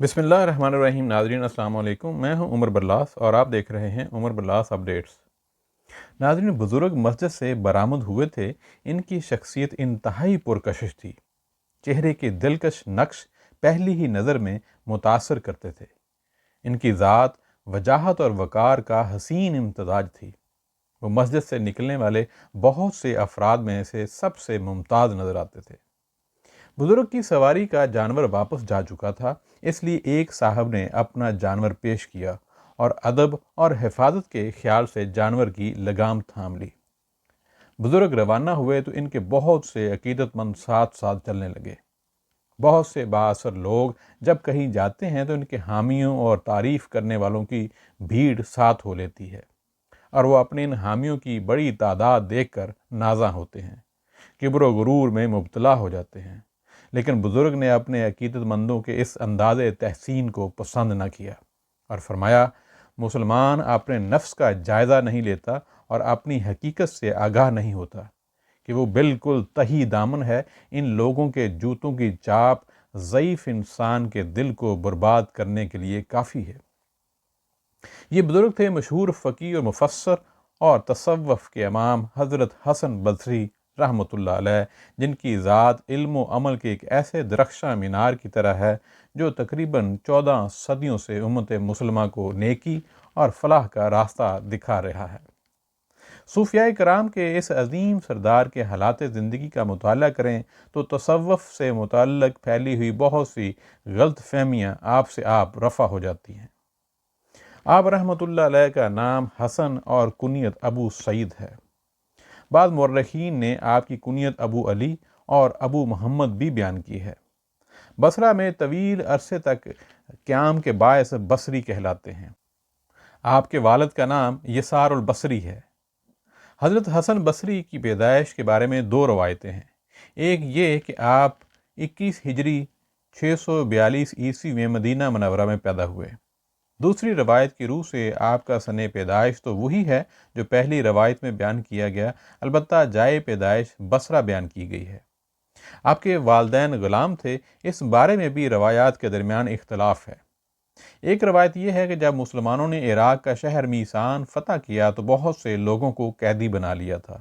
بسم اللہ الرحمن الرحیم۔ ناظرین السلام علیکم، میں ہوں عمر برلاس اور آپ دیکھ رہے ہیں عمر برلاس اپڈیٹس۔ ناظرین، بزرگ مسجد سے برآمد ہوئے تھے۔ ان کی شخصیت انتہائی پرکشش تھی۔ چہرے کے دلکش نقش پہلی ہی نظر میں متاثر کرتے تھے۔ ان کی ذات وجاہت اور وقار کا حسین امتزاج تھی۔ وہ مسجد سے نکلنے والے بہت سے افراد میں سے سب سے ممتاز نظر آتے تھے۔ بزرگ کی سواری کا جانور واپس جا چکا تھا، اس لیے ایک صاحب نے اپنا جانور پیش کیا اور ادب اور حفاظت کے خیال سے جانور کی لگام تھام لی۔ بزرگ روانہ ہوئے تو ان کے بہت سے عقیدت مند ساتھ ساتھ چلنے لگے۔ بہت سے بااثر لوگ جب کہیں جاتے ہیں تو ان کے حامیوں اور تعریف کرنے والوں کی بھیڑ ساتھ ہو لیتی ہے، اور وہ اپنے ان حامیوں کی بڑی تعداد دیکھ کر نازاں ہوتے ہیں، کبر و غرور میں مبتلا ہو جاتے ہیں۔ لیکن بزرگ نے اپنے عقیدت مندوں کے اس انداز تحسین کو پسند نہ کیا اور فرمایا، مسلمان اپنے نفس کا جائزہ نہیں لیتا اور اپنی حقیقت سے آگاہ نہیں ہوتا کہ وہ بالکل تہی دامن ہے۔ ان لوگوں کے جوتوں کی چاپ ضعیف انسان کے دل کو برباد کرنے کے لیے کافی ہے۔ یہ بزرگ تھے مشہور فقیہ اور مفسر اور تصوف کے امام حضرت حسن بصری رحمۃ اللہ علیہ، جن کی ذات علم و عمل کے ایک ایسے درخشاں مینار کی طرح ہے جو تقریباً 14 صدیوں سے امت مسلمہ کو نیکی اور فلاح کا راستہ دکھا رہا ہے۔ صوفیاء کرام کے اس عظیم سردار کے حالات زندگی کا مطالعہ کریں تو تصوف سے متعلق پھیلی ہوئی بہت سی غلط فہمیاں آپ سے آپ رفع ہو جاتی ہیں۔ آپ رحمۃ اللہ علیہ کا نام حسن اور کنیت ابو سعید ہے۔ بعض مورخین نے آپ کی کنیت ابو علی اور ابو محمد بھی بیان کی ہے۔ بصرہ میں طویل عرصے تک قیام کے باعث بصری کہلاتے ہیں۔ آپ کے والد کا نام یسار البصری ہے۔ حضرت حسن بصری کی پیدائش کے بارے میں دو روایتیں ہیں۔ ایک یہ کہ آپ 21 ہجری 642 عیسوی میں مدینہ منورہ میں پیدا ہوئے۔ دوسری روایت کی روح سے آپ کا سن پیدائش تو وہی ہے جو پہلی روایت میں بیان کیا گیا، البتہ جائے پیدائش بصرہ بیان کی گئی ہے۔ آپ کے والدین غلام تھے، اس بارے میں بھی روایات کے درمیان اختلاف ہے۔ ایک روایت یہ ہے کہ جب مسلمانوں نے عراق کا شہر میسان فتح کیا تو بہت سے لوگوں کو قیدی بنا لیا تھا۔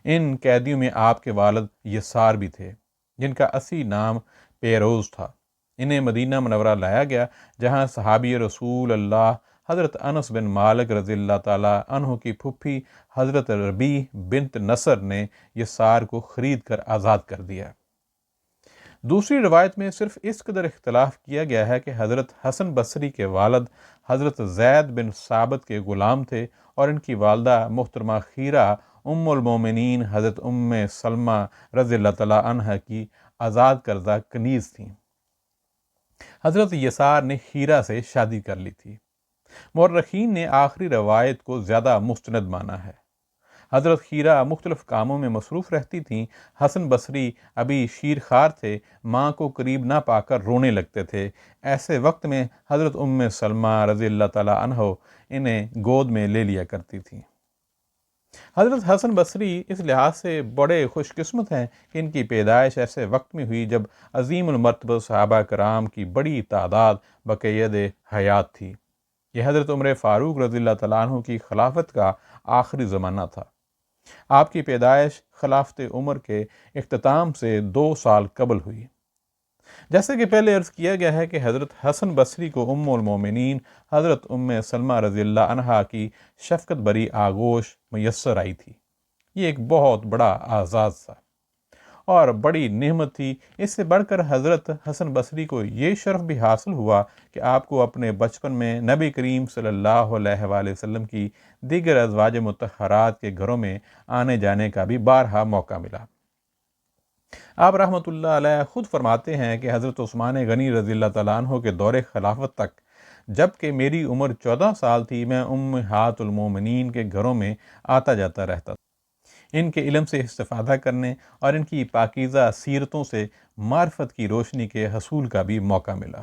ان قیدیوں میں آپ کے والد یسار بھی تھے، جن کا اصلی نام پیروز تھا۔ انہیں مدینہ منورہ لایا گیا، جہاں صحابی رسول اللہ حضرت انس بن مالک رضی اللہ تعالیٰ عنہ کی پھپھی حضرت ربیع بنت نصر نے یسار کو خرید کر آزاد کر دیا۔ دوسری روایت میں صرف اس قدر اختلاف کیا گیا ہے کہ حضرت حسن بصری کے والد حضرت زید بن ثابت کے غلام تھے اور ان کی والدہ محترمہ خیرہ ام المومنین حضرت ام سلمہ رضی اللہ تعالیٰ عنہ کی آزاد کردہ کنیز تھیں۔ حضرت یسار نے خیرہ سے شادی کر لی تھی۔ مورخین نے آخری روایت کو زیادہ مستند مانا ہے۔ حضرت خیرہ مختلف کاموں میں مصروف رہتی تھیں۔ حسن بصری ابھی شیر خوار تھے، ماں کو قریب نہ پا کر رونے لگتے تھے۔ ایسے وقت میں حضرت ام سلمہ رضی اللہ تعالیٰ عنہ انہیں گود میں لے لیا کرتی تھیں۔ حضرت حسن بصری اس لحاظ سے بڑے خوش قسمت ہیں کہ ان کی پیدائش ایسے وقت میں ہوئی جب عظیم المرتبہ صحابہ کرام کی بڑی تعداد بقید حیات تھی۔ یہ حضرت عمر فاروق رضی اللہ تعالیٰ عنہ کی خلافت کا آخری زمانہ تھا۔ آپ کی پیدائش خلافت عمر کے اختتام سے 2 سال قبل ہوئی۔ جیسے کہ پہلے عرض کیا گیا ہے کہ حضرت حسن بصری کو ام المومنین حضرت ام سلمہ رضی اللہ عنہا کی شفقت بری آغوش میسر آئی تھی۔ یہ ایک بہت بڑا اعزاز تھا اور بڑی نعمت تھی۔ اس سے بڑھ کر حضرت حسن بصری کو یہ شرف بھی حاصل ہوا کہ آپ کو اپنے بچپن میں نبی کریم صلی اللہ علیہ وآلہ وسلم کی دیگر ازواج مطہرات کے گھروں میں آنے جانے کا بھی بارہا موقع ملا۔ آپ رحمۃ اللہ علیہ خود فرماتے ہیں کہ حضرت عثمان غنی رضی اللہ تعالیٰ عنہ کے دور خلافت تک جب کہ میری عمر 14 سال تھی، میں امہات المومنین کے گھروں میں آتا جاتا رہتا تھا۔ ان کے علم سے استفادہ کرنے اور ان کی پاکیزہ سیرتوں سے معرفت کی روشنی کے حصول کا بھی موقع ملا۔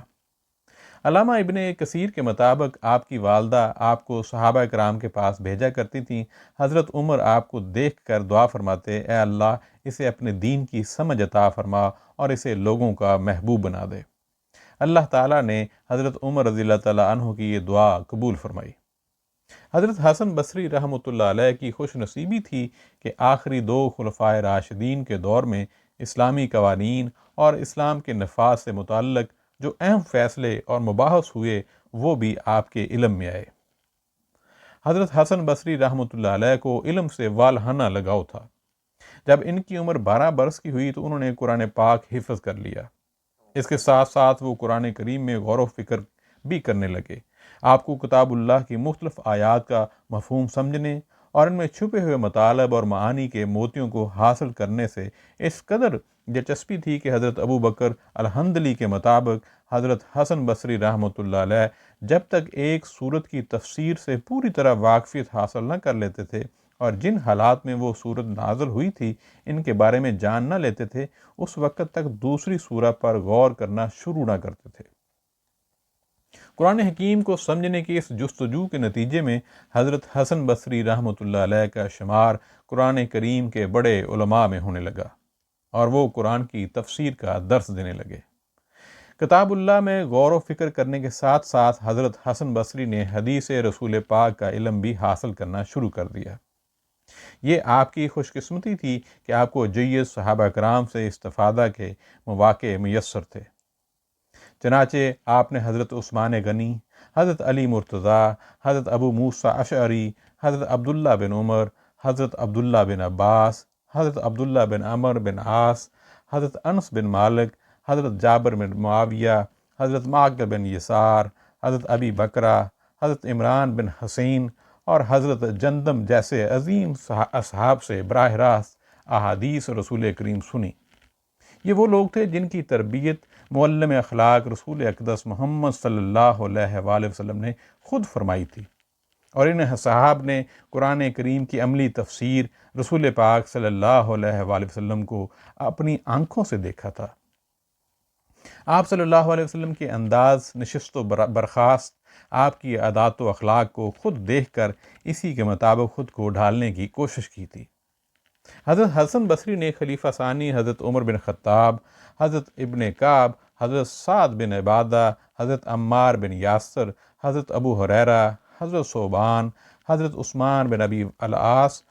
علامہ ابن کثیر کے مطابق آپ کی والدہ آپ کو صحابہ کرام کے پاس بھیجا کرتی تھیں۔ حضرت عمر آپ کو دیکھ کر دعا فرماتے، اے اللہ اسے اپنے دین کی سمجھ عطا فرما اور اسے لوگوں کا محبوب بنا دے۔ اللہ تعالیٰ نے حضرت عمر رضی اللہ تعالیٰ عنہ کی یہ دعا قبول فرمائی۔ حضرت حسن بصری رحمۃ اللہ علیہ کی خوش نصیبی تھی کہ آخری 2 خلفائے راشدین کے دور میں اسلامی قوانین اور اسلام کے نفاذ سے متعلق جو اہم فیصلے اور مباحث ہوئے وہ بھی آپ کے علم میں آئے۔ حضرت حسن بصری رحمۃ اللہ علیہ کو علم سے والہانہ لگاؤ تھا۔ جب ان کی عمر 12 برس کی ہوئی تو انہوں نے قرآن پاک حفظ کر لیا۔ اس کے ساتھ ساتھ وہ قرآن کریم میں غور و فکر بھی کرنے لگے۔ آپ کو کتاب اللہ کی مختلف آیات کا مفہوم سمجھنے اور ان میں چھپے ہوئے مطالب اور معانی کے موتیوں کو حاصل کرنے سے اس قدر دلچسپی تھی کہ حضرت ابو بکر الحنظلی کے مطابق حضرت حسن بصری رحمۃ اللہ علیہ جب تک ایک سورت کی تفسیر سے پوری طرح واقفیت حاصل نہ کر لیتے تھے اور جن حالات میں وہ سورت نازل ہوئی تھی ان کے بارے میں جان نہ لیتے تھے، اس وقت تک دوسری سورہ پر غور کرنا شروع نہ کرتے تھے۔ قرآن حکیم کو سمجھنے کی اس جستجو کے نتیجے میں حضرت حسن بصری رحمۃ اللہ علیہ کا شمار قرآن کریم کے بڑے علماء میں ہونے لگا اور وہ قرآن کی تفسیر کا درس دینے لگے۔ کتاب اللہ میں غور و فکر کرنے کے ساتھ ساتھ حضرت حسن بصری نے حدیث رسول پاک کا علم بھی حاصل کرنا شروع کر دیا۔ یہ آپ کی خوش قسمتی تھی کہ آپ کو جید صحابہ کرام سے استفادہ کے مواقع میسر تھے۔ چنانچہ آپ نے حضرت عثمان غنی، حضرت علی مرتضیٰ، حضرت ابو موسیٰ اشعری، حضرت عبداللہ بن عمر، حضرت عبداللہ بن عباس، حضرت عبداللہ بن عمر بن عاص، حضرت انس بن مالک، حضرت جابر بن معاویہ، حضرت معقل بن یسار، حضرت ابی بکرہ، حضرت عمران بن حسین اور حضرت جندم جیسے عظیم اصحاب سے براہ راست احادیث رسول کریم سنی۔ یہ وہ لوگ تھے جن کی تربیت معلم اخلاق رسول اقدس محمد صلی اللہ علیہ وآلہ وسلم نے خود فرمائی تھی، اور ان اصحاب نے قرآن کریم کی عملی تفسیر رسول پاک صلی اللہ علیہ وآلہ وسلم کو اپنی آنکھوں سے دیکھا تھا۔ آپ صلی اللہ علیہ وسلم کے انداز نشست و برخاست، آپ کی عادات و اخلاق کو خود دیکھ کر اسی کے مطابق خود کو ڈھالنے کی کوشش کی تھی۔ حضرت حسن بصری نے خلیفہ ثانی حضرت عمر بن خطاب، حضرت ابن کعب، حضرت سعد بن عبادہ، حضرت عمار بن یاسر، حضرت ابو ہریرہ، حضرت ثوبان، حضرت عثمان بن ابی العاص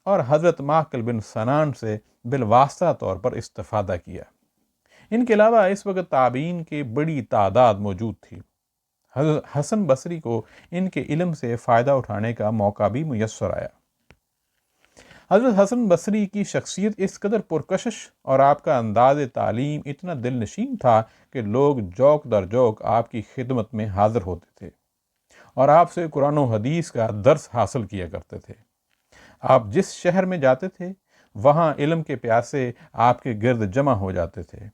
اور حضرت معقل بن سنان سے بالواسطہ طور پر استفادہ کیا۔ ان کے علاوہ اس وقت تابعین کی بڑی تعداد موجود تھی۔ حضرت حسن بصری کو ان کے علم سے فائدہ اٹھانے کا موقع بھی میسر آیا۔ حضرت حسن بصری کی شخصیت اس قدر پرکشش اور آپ کا انداز تعلیم اتنا دل نشین تھا کہ لوگ جوک در جوک آپ کی خدمت میں حاضر ہوتے تھے اور آپ سے قرآن و حدیث کا درس حاصل کیا کرتے تھے۔ آپ جس شہر میں جاتے تھے وہاں علم کے پیاسے آپ کے گرد جمع ہو جاتے تھے۔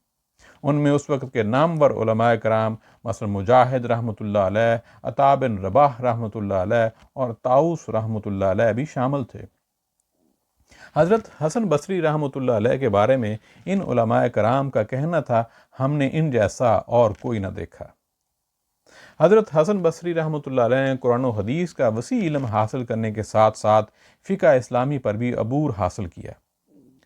ان میں اس وقت کے نامور علماء کرام مثلا مجاہد رحمۃ اللہ علیہ، عطا بن رباح رحمۃ اللہ علیہ اور طاؤس رحمۃ اللہ علیہ بھی شامل تھے۔ حضرت حسن بصری رحمۃ اللہ علیہ کے بارے میں ان علماء کرام کا کہنا تھا، ہم نے ان جیسا اور کوئی نہ دیکھا۔ حضرت حسن بصری رحمۃ اللہ علیہ نے قرآن و حدیث کا وسیع علم حاصل کرنے کے ساتھ ساتھ فقہ اسلامی پر بھی عبور حاصل کیا۔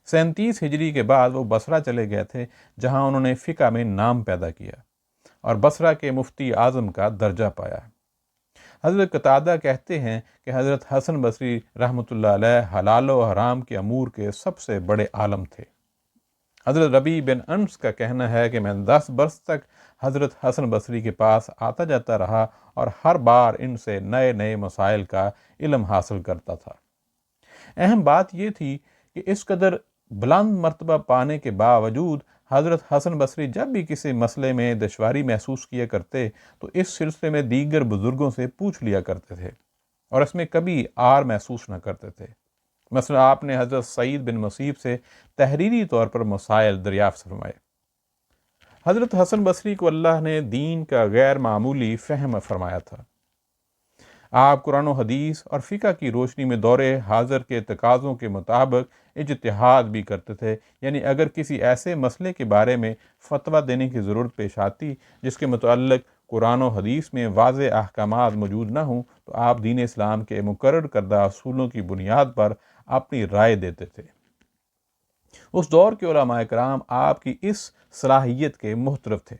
37 ہجری کے بعد وہ بصرہ چلے گئے تھے، جہاں انہوں نے فقہ میں نام پیدا کیا اور بصرہ کے مفتی اعظم کا درجہ پایا۔ حضرت قتادہ کہتے ہیں کہ حضرت حسن بصری رحمۃ اللہ علیہ حلال و حرام کے امور کے سب سے بڑے عالم تھے۔ حضرت ربیع بن انس کا کہنا ہے کہ میں 10 برس تک حضرت حسن بصری کے پاس آتا جاتا رہا اور ہر بار ان سے نئے نئے مسائل کا علم حاصل کرتا تھا۔ اہم بات یہ تھی کہ اس قدر بلند مرتبہ پانے کے باوجود حضرت حسن بصری جب بھی کسی مسئلے میں دشواری محسوس کیا کرتے تو اس سلسلے میں دیگر بزرگوں سے پوچھ لیا کرتے تھے اور اس میں کبھی آر محسوس نہ کرتے تھے۔ مثلا آپ نے حضرت سعید بن مسیب سے تحریری طور پر مسائل دریافت فرمائے۔ حضرت حسن بصری کو اللہ نے دین کا غیر معمولی فہم فرمایا تھا۔ آپ قرآن و حدیث اور فقہ کی روشنی میں دور حاضر کے تقاضوں کے مطابق اجتہاد بھی کرتے تھے، یعنی اگر کسی ایسے مسئلے کے بارے میں فتویٰ دینے کی ضرورت پیش آتی جس کے متعلق قرآن و حدیث میں واضح احکامات موجود نہ ہوں تو آپ دین اسلام کے مقرر کردہ اصولوں کی بنیاد پر اپنی رائے دیتے تھے۔ اس دور کے علماء کرام آپ کی اس صلاحیت کے محترف تھے۔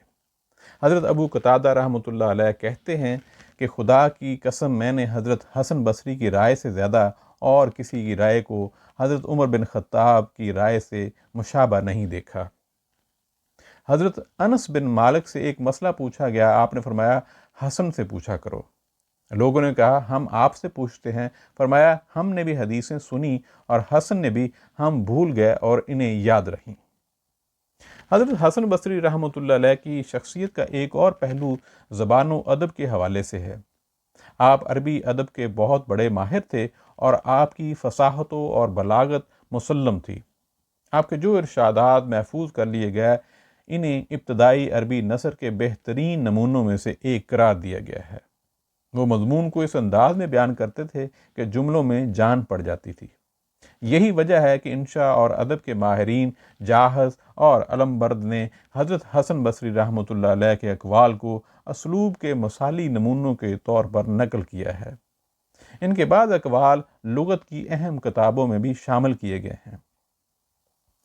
حضرت ابو قتادہ رحمۃ اللہ علیہ کہتے ہیں کہ خدا کی قسم میں نے حضرت حسن بصری کی رائے سے زیادہ اور کسی کی رائے کو حضرت عمر بن خطاب کی رائے سے مشابہ نہیں دیکھا۔ حضرت انس بن مالک سے ایک مسئلہ پوچھا گیا، آپ نے فرمایا حسن سے پوچھا کرو۔ لوگوں نے کہا ہم آپ سے پوچھتے ہیں، فرمایا ہم نے بھی حدیثیں سنی اور حسن نے بھی، ہم بھول گئے اور انہیں یاد رہیں۔ حضرت حسن بصری رحمۃ اللہ علیہ کی شخصیت کا ایک اور پہلو زبان و ادب کے حوالے سے ہے۔ آپ عربی ادب کے بہت بڑے ماہر تھے اور آپ کی فصاحتوں اور بلاغت مسلم تھی۔ آپ کے جو ارشادات محفوظ کر لیے گئے، انہیں ابتدائی عربی نثر کے بہترین نمونوں میں سے ایک قرار دیا گیا ہے۔ وہ مضمون کو اس انداز میں بیان کرتے تھے کہ جملوں میں جان پڑ جاتی تھی۔ یہی وجہ ہے کہ انشاء اور ادب کے ماہرین جاحظ اور علمبرد نے حضرت حسن بصری رحمۃ اللہ علیہ کے اقوال کو اسلوب کے مثالی نمونوں کے طور پر نقل کیا ہے۔ ان کے بعض اقوال لغت کی اہم کتابوں میں بھی شامل کیے گئے ہیں۔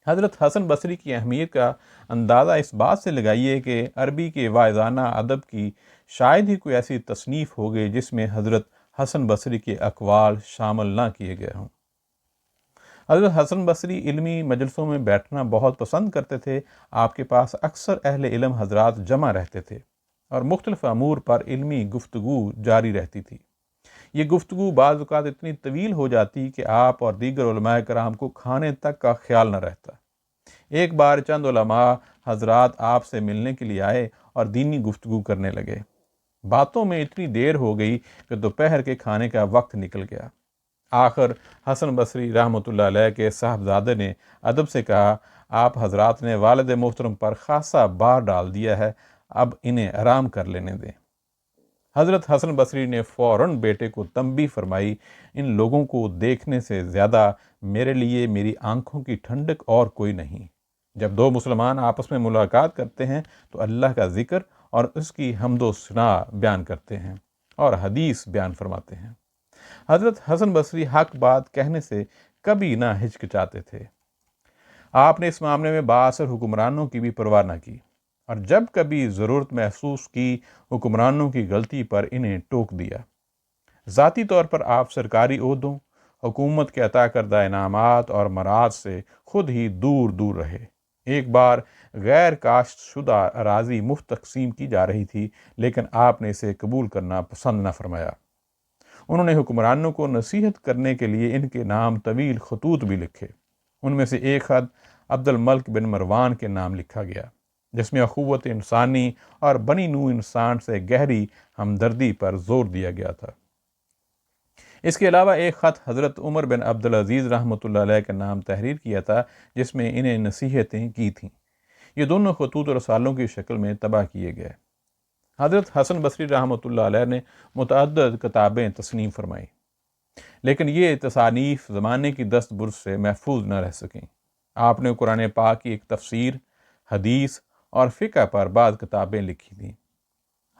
حضرت حسن بصری کی اہمیت کا اندازہ اس بات سے لگائیے کہ عربی کے واعظانہ ادب کی شاید ہی کوئی ایسی تصنیف ہو گئی جس میں حضرت حسن بصری کے اقوال شامل نہ کیے گئے ہوں۔ حضرت حسن بصری علمی مجلسوں میں بیٹھنا بہت پسند کرتے تھے۔ آپ کے پاس اکثر اہل علم حضرات جمع رہتے تھے اور مختلف امور پر علمی گفتگو جاری رہتی تھی۔ یہ گفتگو بعض اوقات اتنی طویل ہو جاتی کہ آپ اور دیگر علماء کرام کو کھانے تک کا خیال نہ رہتا۔ ایک بار چند علماء حضرات آپ سے ملنے کے لیے آئے اور دینی گفتگو کرنے لگے۔ باتوں میں اتنی دیر ہو گئی کہ دوپہر کے کھانے کا وقت نکل گیا۔ آخر حسن بصری رحمۃ اللہ علیہ کے صاحبزادے نے ادب سے کہا، آپ حضرات نے والد محترم پر خاصا بار ڈال دیا ہے، اب انہیں آرام کر لینے دیں۔ حضرت حسن بصری نے فوراً بیٹے کو تنبیہ فرمائی، ان لوگوں کو دیکھنے سے زیادہ میرے لیے میری آنکھوں کی ٹھنڈک اور کوئی نہیں۔ جب دو مسلمان آپس میں ملاقات کرتے ہیں تو اللہ کا ذکر اور اس کی حمد و ثنا بیان کرتے ہیں اور حدیث بیان فرماتے ہیں۔ حضرت حسن بصری حق بات کہنے سے کبھی نہ ہچکچاتے تھے۔ آپ نے اس معاملے میں بااثر حکمرانوں کی بھی پرواہ نہ کی اور جب کبھی ضرورت محسوس کی حکمرانوں کی غلطی پر انہیں ٹوک دیا۔ ذاتی طور پر آپ سرکاری عہدوں، حکومت کے عطا کردہ انعامات اور مراد سے خود ہی دور دور رہے۔ ایک بار غیر کاشت شدہ اراضی مفت تقسیم کی جا رہی تھی، لیکن آپ نے اسے قبول کرنا پسند نہ فرمایا۔ انہوں نے حکمرانوں کو نصیحت کرنے کے لیے ان کے نام طویل خطوط بھی لکھے۔ ان میں سے ایک خط عبد الملک بن مروان کے نام لکھا گیا، جس میں اخوت انسانی اور بنی نوع انسان سے گہری ہمدردی پر زور دیا گیا تھا۔ اس کے علاوہ ایک خط حضرت عمر بن عبدالعزیز رحمۃ اللہ علیہ کے نام تحریر کیا تھا، جس میں انہیں نصیحتیں کی تھیں۔ یہ دونوں خطوط رسالوں کی شکل میں طبع کیے گئے۔ حضرت حسن بصری رحمۃ اللہ علیہ نے متعدد کتابیں تصنیف فرمائیں، لیکن یہ تصانیف زمانے کی دست برس سے محفوظ نہ رہ سکیں۔ آپ نے قرآن پاک کی ایک تفسیر، حدیث اور فقہ پر بعض کتابیں لکھی تھیں۔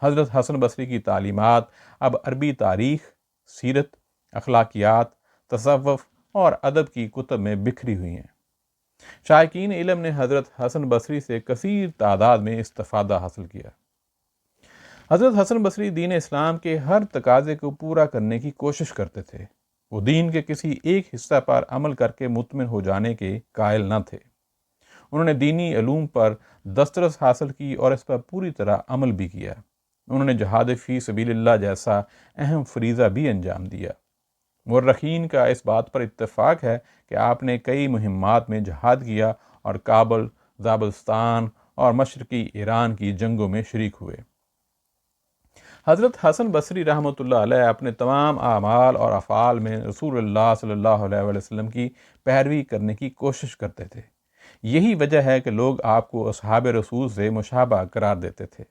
حضرت حسن بصری کی تعلیمات اب عربی تاریخ، سیرت، اخلاقیات، تصوف اور ادب کی کتب میں بکھری ہوئی ہیں۔ شائقین علم نے حضرت حسن بصری سے کثیر تعداد میں استفادہ حاصل کیا۔ حضرت حسن بصری دین اسلام کے ہر تقاضے کو پورا کرنے کی کوشش کرتے تھے۔ وہ دین کے کسی ایک حصہ پر عمل کر کے مطمئن ہو جانے کے قائل نہ تھے۔ انہوں نے دینی علوم پر دسترس حاصل کی اور اس پر پوری طرح عمل بھی کیا۔ انہوں نے جہاد فی سبیل اللہ جیسا اہم فریضہ بھی انجام دیا۔ مورخین کا اس بات پر اتفاق ہے کہ آپ نے کئی مہمات میں جہاد کیا اور کابل، زابلستان اور مشرقی ایران کی جنگوں میں شریک ہوئے۔ حضرت حسن بصری رحمۃ اللہ علیہ اپنے تمام اعمال اور افعال میں رسول اللہ صلی اللہ علیہ وسلم کی پیروی کرنے کی کوشش کرتے تھے۔ یہی وجہ ہے کہ لوگ آپ کو اصحاب رسول سے مشابہ قرار دیتے تھے۔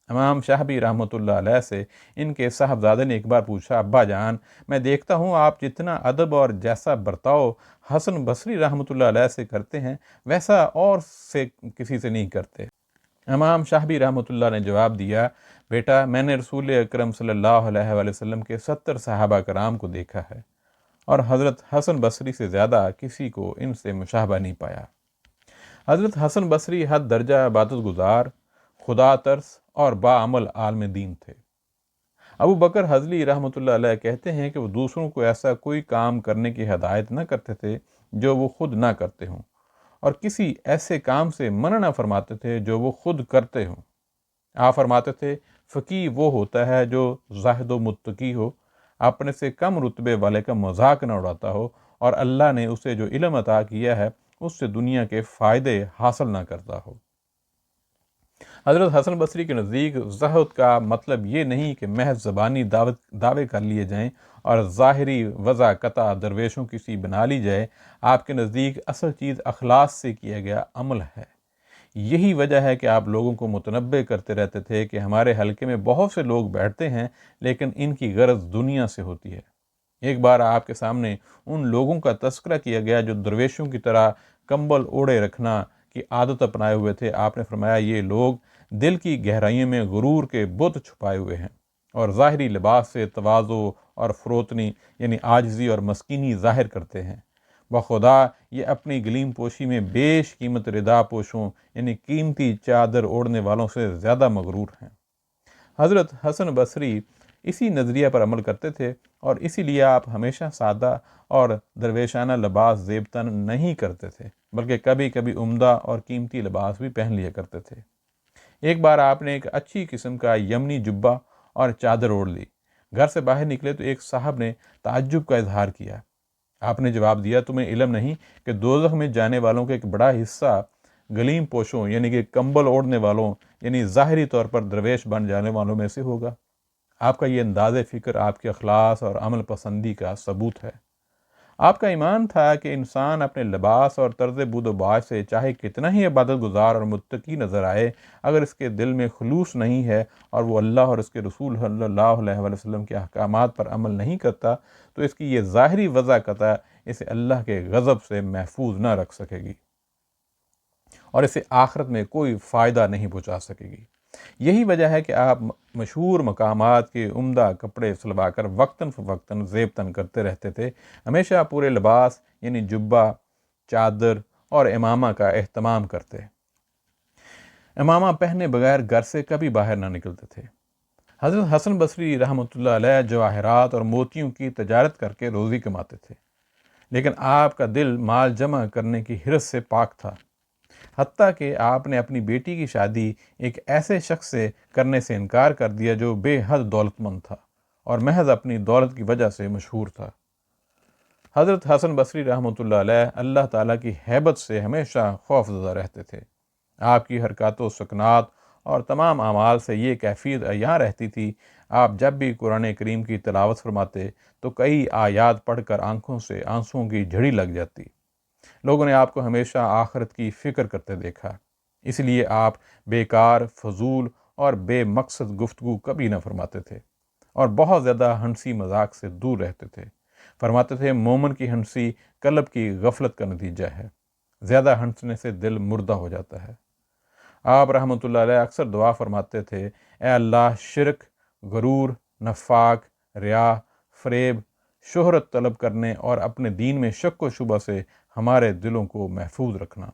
امام شاہبی رحمۃ اللہ علیہ سے ان کے صاحبزادے نے ایک بار پوچھا، ابا جان، میں دیکھتا ہوں آپ جتنا ادب اور جیسا برتاؤ حسن بصری رحمۃ اللہ علیہ سے کرتے ہیں، ویسا اور سے کسی سے نہیں کرتے۔ امام شاہبی رحمۃ اللہ نے جواب دیا، بیٹا، میں نے رسول اکرم صلی اللہ علیہ وآلہ وسلم کے 70 صحابہ کرام کو دیکھا ہے اور حضرت حسن بصری سے زیادہ کسی کو ان سے مشابہ نہیں پایا۔ حضرت حسن بصری حد درجہ عبادت گزار، خدا ترس اور باعمل عالم دین تھے۔ ابو بکر حضلی رحمۃ اللہ علیہ کہتے ہیں کہ وہ دوسروں کو ایسا کوئی کام کرنے کی ہدایت نہ کرتے تھے جو وہ خود نہ کرتے ہوں، اور کسی ایسے کام سے منع نہ فرماتے تھے جو وہ خود کرتے ہوں۔ آپ فرماتے تھے فقیہ وہ ہوتا ہے جو زاہد و متقی ہو، اپنے سے کم رتبے والے کا مذاق نہ اڑاتا ہو، اور اللہ نے اسے جو علم عطا کیا ہے اس سے دنیا کے فائدے حاصل نہ کرتا ہو۔ حضرت حسن بصری کے نزدیک زہد کا مطلب یہ نہیں کہ محض زبانی دعوے کر لیے جائیں اور ظاہری وضع قطع درویشوں کی سی بنا لی جائے۔ آپ کے نزدیک اصل چیز اخلاص سے کیا گیا عمل ہے۔ یہی وجہ ہے کہ آپ لوگوں کو متنبہ کرتے رہتے تھے کہ ہمارے حلقے میں بہت سے لوگ بیٹھتے ہیں لیکن ان کی غرض دنیا سے ہوتی ہے۔ ایک بار آپ کے سامنے ان لوگوں کا تذکرہ کیا گیا جو درویشوں کی طرح کمبل اوڑے رکھنا کی عادت اپنائے ہوئے تھے۔ آپ نے فرمایا یہ لوگ دل کی گہرائیوں میں غرور کے بت چھپائے ہوئے ہیں اور ظاہری لباس سے تواضع اور فروتنی یعنی عاجزی اور مسکینی ظاہر کرتے ہیں۔ بخدا یہ اپنی گلیم پوشی میں بیش قیمت ردا پوشوں یعنی قیمتی چادر اوڑھنے والوں سے زیادہ مغرور ہیں۔ حضرت حسن بصری اسی نظریہ پر عمل کرتے تھے اور اسی لیے آپ ہمیشہ سادہ اور درویشانہ لباس زیب تن نہیں کرتے تھے، بلکہ کبھی کبھی عمدہ اور قیمتی لباس بھی پہن لیا کرتے تھے۔ ایک بار آپ نے ایک اچھی قسم کا یمنی جبہ اور چادر اوڑھ لی۔ گھر سے باہر نکلے تو ایک صاحب نے تعجب کا اظہار کیا۔ آپ نے جواب دیا تمہیں علم نہیں کہ دوزخ میں جانے والوں کا ایک بڑا حصہ گلیم پوشوں یعنی کہ کمبل اوڑھنے والوں یعنی ظاہری طور پر درویش بن جانے والوں میں سے ہوگا۔ آپ کا یہ انداز فکر آپ کے اخلاص اور عمل پسندی کا ثبوت ہے۔ آپ کا ایمان تھا کہ انسان اپنے لباس اور طرز بود و باش سے چاہے کتنا ہی عبادت گزار اور متقی نظر آئے، اگر اس کے دل میں خلوص نہیں ہے اور وہ اللہ اور اس کے رسول صلی اللہ علیہ وسلم کے احکامات پر عمل نہیں کرتا تو اس کی یہ ظاہری وضع قطع اسے اللہ کے غضب سے محفوظ نہ رکھ سکے گی اور اسے آخرت میں کوئی فائدہ نہیں پہنچا سکے گی۔ یہی وجہ ہے کہ آپ مشہور مقامات کے عمدہ کپڑے سلوا کر وقتاً فوقتاً زیب تن کرتے رہتے تھے، ہمیشہ پورے لباس یعنی جبہ، چادر اور امامہ کا اہتمام کرتے۔ امامہ پہنے بغیر گھر سے کبھی باہر نہ نکلتے تھے۔ حضرت حسن بصری رحمۃ اللہ علیہ جواہرات اور موتیوں کی تجارت کر کے روزی کماتے تھے، لیکن آپ کا دل مال جمع کرنے کی حرص سے پاک تھا، حتیٰ کہ آپ نے اپنی بیٹی کی شادی ایک ایسے شخص سے کرنے سے انکار کر دیا جو بے حد دولت مند تھا اور محض اپنی دولت کی وجہ سے مشہور تھا۔ حضرت حسن بصری رحمۃ اللہ علیہ اللہ تعالیٰ کی ہیبت سے ہمیشہ خوف زدہ رہتے تھے۔ آپ کی حرکات و سکنات اور تمام اعمال سے یہ کیفیت عیاں رہتی تھی۔ آپ جب بھی قرآن کریم کی تلاوت فرماتے تو کئی آیات پڑھ کر آنکھوں سے آنسوؤں کی جھڑی لگ جاتی۔ لوگوں نے آپ کو ہمیشہ آخرت کی فکر کرتے دیکھا، اس لیے آپ بیکار، فضول اور بے مقصد گفتگو کبھی نہ فرماتے تھے اور بہت زیادہ ہنسی مذاق سے دور رہتے تھے۔ فرماتے تھے مومن کی ہنسی قلب کی غفلت کا نتیجہ ہے، زیادہ ہنسنے سے دل مردہ ہو جاتا ہے۔ آپ رحمۃ اللہ علیہ اکثر دعا فرماتے تھے اے اللہ شرک، غرور، نفاق، ریا، فریب، شہرت طلب کرنے اور اپنے دین میں شک و شبہ سے ہمارے دلوں کو محفوظ رکھنا۔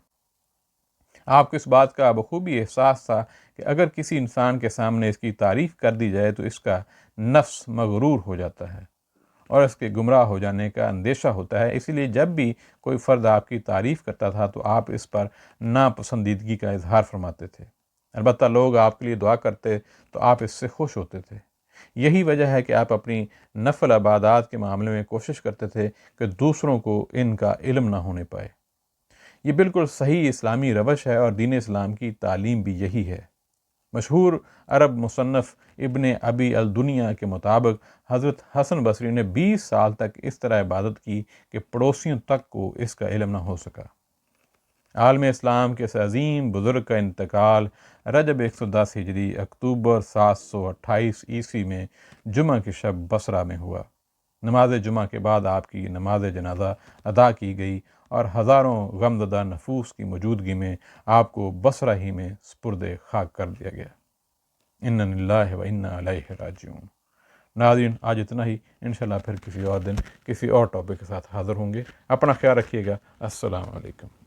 آپ کو اس بات کا بخوبی احساس تھا کہ اگر کسی انسان کے سامنے اس کی تعریف کر دی جائے تو اس کا نفس مغرور ہو جاتا ہے اور اس کے گمراہ ہو جانے کا اندیشہ ہوتا ہے، اسی لیے جب بھی کوئی فرد آپ کی تعریف کرتا تھا تو آپ اس پر ناپسندیدگی کا اظہار فرماتے تھے۔ البتہ لوگ آپ کے لیے دعا کرتے تو آپ اس سے خوش ہوتے تھے۔ یہی وجہ ہے کہ آپ اپنی نفل عبادات کے معاملے میں کوشش کرتے تھے کہ دوسروں کو ان کا علم نہ ہونے پائے۔ یہ بالکل صحیح اسلامی روش ہے اور دین اسلام کی تعلیم بھی یہی ہے۔ مشہور عرب مصنف ابن ابی الدنیا کے مطابق حضرت حسن بصری نے 20 سال تک اس طرح عبادت کی کہ پڑوسیوں تک کو اس کا علم نہ ہو سکا۔ عالم اسلام کے اس عظیم بزرگ کا انتقال رجب 110 ہجری اکتوبر 728 عیسوی میں جمعہ کی شب بصرہ میں ہوا۔ نماز جمعہ کے بعد آپ کی نماز جنازہ ادا کی گئی اور ہزاروں غمزدہ نفوس کی موجودگی میں آپ کو بصرہ ہی میں سپرد خاک کر دیا گیا۔ انا للہ و انا الیہ راجعون۔ ناظرین آج اتنا ہی، انشاءاللہ پھر کسی اور دن کسی اور ٹاپک کے ساتھ حاضر ہوں گے۔ اپنا خیال رکھیے گا۔ السلام علیکم۔